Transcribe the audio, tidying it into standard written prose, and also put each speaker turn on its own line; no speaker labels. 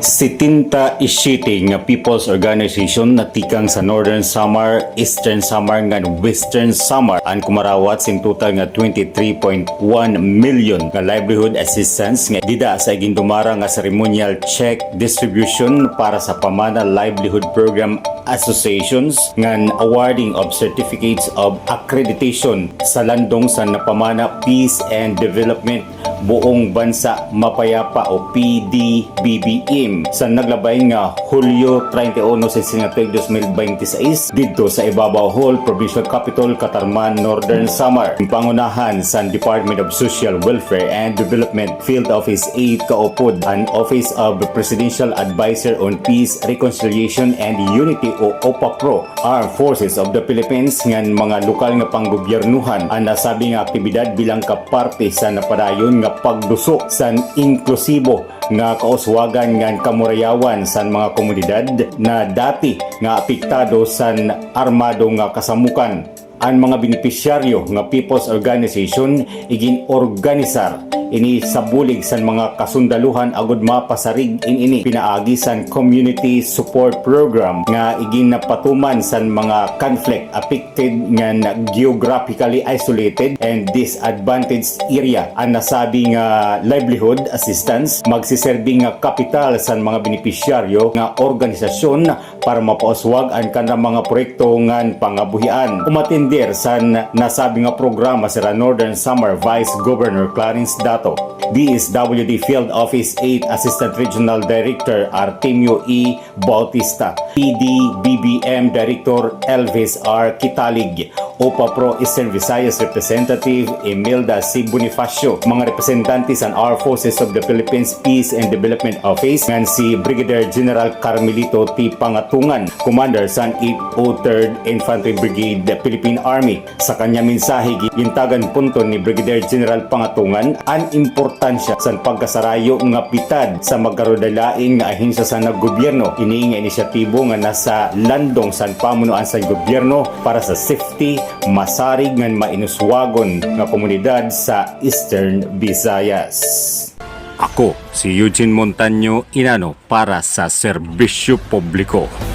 70 nga people's organization na tikang sa Northern Samar, Eastern Samar ngan Western Samar ang kumarawat sing total nga 23.1 million nga livelihood assistance nga dida sa gindumara nga ceremonial check distribution para sa Pamana Livelihood Program Associations ngan awarding of certificates of accreditation sa landong sa Napamana Peace and Development buong bansa mapayapa o PDBBM sa naglabay nga Hulyo 31 sa 2026 dito sa Ibabaw Hall, Provincial Capital, Catarman, Northern Samar. Pangunahan sa Department of Social Welfare and Development Field Office 8 kaupod ang Office of Presidential Advisor on Peace, Reconciliation and Unity o OPAPRO, Armed Forces of the Philippines ngan mga lokal nga panggobyernuhan ang nasabi nga aktibidad bilang kaparte sa napadayon nga pagdusok sa inklusibo nga kauswagan ngan kamurayawan sa mga komunidad na dati nga apektado sa armado nga kasamukan. Ang mga benepisyaryo nga people's organization igin organisar ini sa bulig sa mga kasundaluhan agud mapasarig ini pinaagi sa community support program nga igin napatuman sa mga conflict affected nga geographically isolated and disadvantaged area. Ang nasabi nga livelihood assistance magsiserbing nga kapital sa mga benepisyaryo nga organisasyon para mapauswag ang kanang mga proyekto nga pangabuhian. Umatindir sa nasabi nga programa sa Northern Samar Vice Governor Clarence Dato, DSWD Field Office 8 Assistant Regional Director Artemio E. Bautista, PDBBM Director Elvis R. Kitalig, OPAPRO Eastern Visayas Representative Imelda C. Bonifacio, mga representante sa Armed Forces of the Philippines Peace and Development Office ngan si Brigadier General Carmelito T. Pangatungan, Commander sa 803rd Infantry Brigade Philippine Army. Sa kanya mensahe gintagan punto ni Brigadier General Pangatungan ang importansya sa pagkasarayo nga pitad sa magkarudalaing nga ahensya sa naggobyerno. Ini nga inisyatibo nga nasa landong sa pamunuan sa gobyerno para sa safety masarig nga mainuswagon nga komunidad sa Eastern Visayas. Ako si Eugene Montaño Inano para sa Serbisyo Publiko.